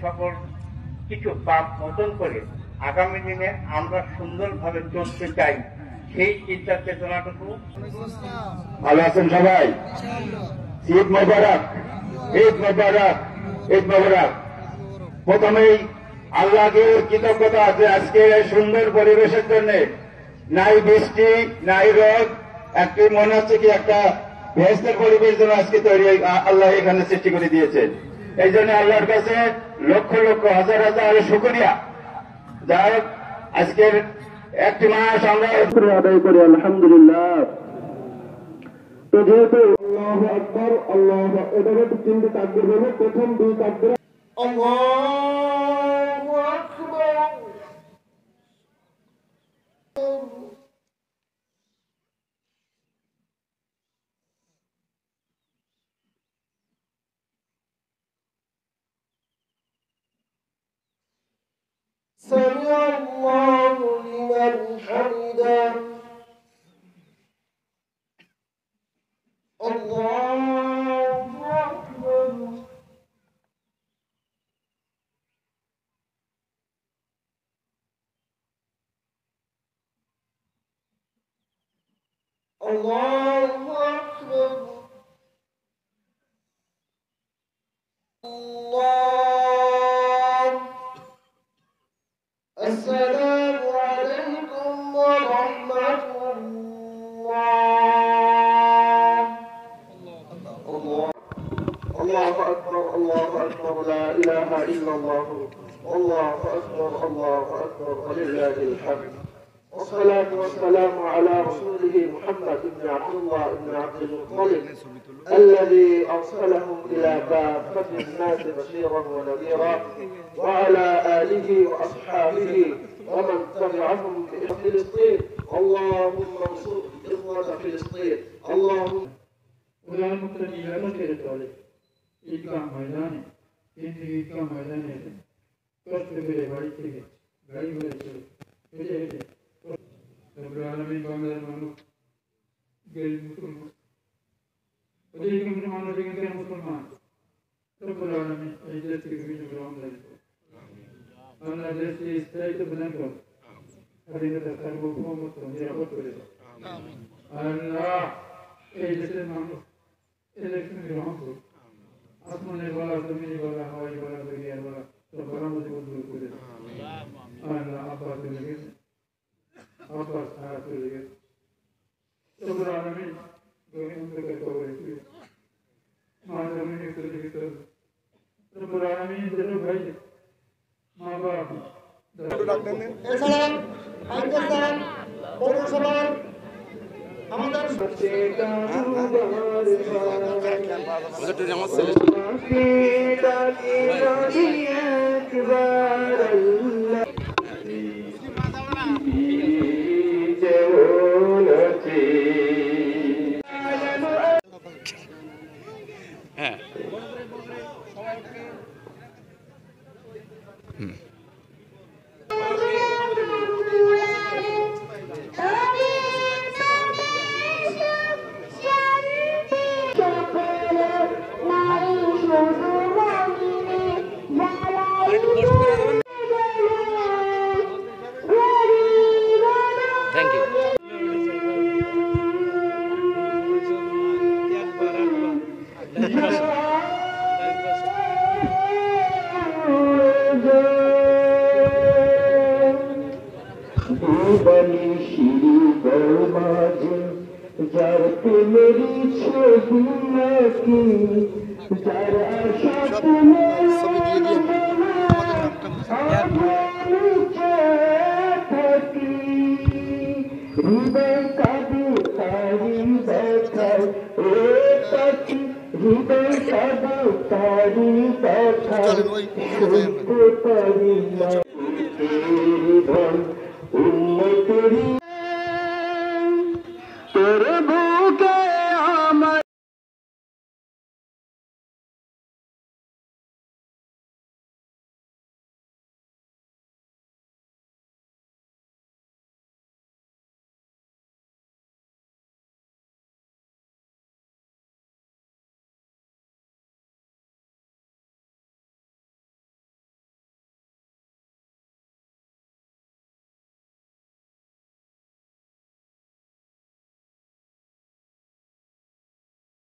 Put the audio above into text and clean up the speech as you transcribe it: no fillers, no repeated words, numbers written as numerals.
সকল কিছু পাপ মোচন করে আগামী দিনে আমরা সুন্দরভাবে চলতে চাই, সেই চিন্তা চেতনাটুকু। ভালো আছেন সবাই? ঈদ মোবারক, ঈদ মোবারক, ঈদ মোবারক। প্রথমেই আল্লাহকে কৃতজ্ঞতা আছে আজকে সুন্দর পরিবেশের জন্য। নাই বৃষ্টি নাই রোদ, একটি মনে হচ্ছে কি একটা বেহেশতের পরিবেশ যেন আজকে তৈরি আল্লাহ এখানে সৃষ্টি করে দিয়েছেন। এই জন্য আল্লাহর কাছে লক্ষ লক্ষ হাজার হাজার শুকরিয়া। যাই হোক, আজকের একটি মাস আমরা আদায় করি আলহামদুলিল্লাহ। তো যেহেতু আল্লাহু আকবার, আল্লাহু এভাবে তিনটি তাকবীর বলবো। প্রথম দুই তাকবীর আল্লাহু আকবার, سمع الله لمن حمده الله أكبر الله أكبر الله. السلام عليكم ورحمة الله. الله أكبر، الله أكبر، لا إله إلا الله، الله أكبر، الله أكبر، ولله الحمد. والصلاة والسلام على رسوله محمد بن عبد الله بن عبد المطلب الذي أرسلهم إلى كافة الناس بشيرا ونذيرا، وعلى آله وأصحابه ومن تبعهم بفلسطين. اللهم انصر إخوة فلسطين. اللهم প্রধানমন্ত্রী নির্বাচন ছেড়ে চলে ঈদগাহ ময়দানে, কিন্তু ঈদগাহ ময়দানে কষ্ট করে বাড়ি থেকে গাড়ি করে চলে হেঁটে হেঁটে আলমী বাংলার মানুষ গরিব মুসলমান, অধিকাংশ মানুষ এখানকার মুসলমান। আলমী এই দেশ থেকে বিভিন্ন আমদানি করে বাংলা দেশকে স্থায়িত্ব প্রদান করে, স্বাধীনতা সার্বভৌমত্ব নিরাপদ করে দেয়। আল্লাহ এই দেশের মানুষ ইলেকশন গ্রহণ করুন, আসমানের বলা, জমিনের বলা, হাওয়াই বলা, দরিয়ার বলা, সব বলামতি দূর করে দেয়। আল্লাহ আব্বা চলে গেছে, আব্বা সারা চলে গেছে, তোমরা আলমী অন্ধকার কবরে শুয়ে মা জমিনে চলে গেছে। তোমরা আলমী যেন ভাই মা বাপ আমাদের যার প্রেমেরি ছবি নাকি যারা থাকি হৃদয় কাঁদে তারি দেখায় ও পাখি, হৃদয় কাঁদে তারি দেখায় শুনতে পারি না।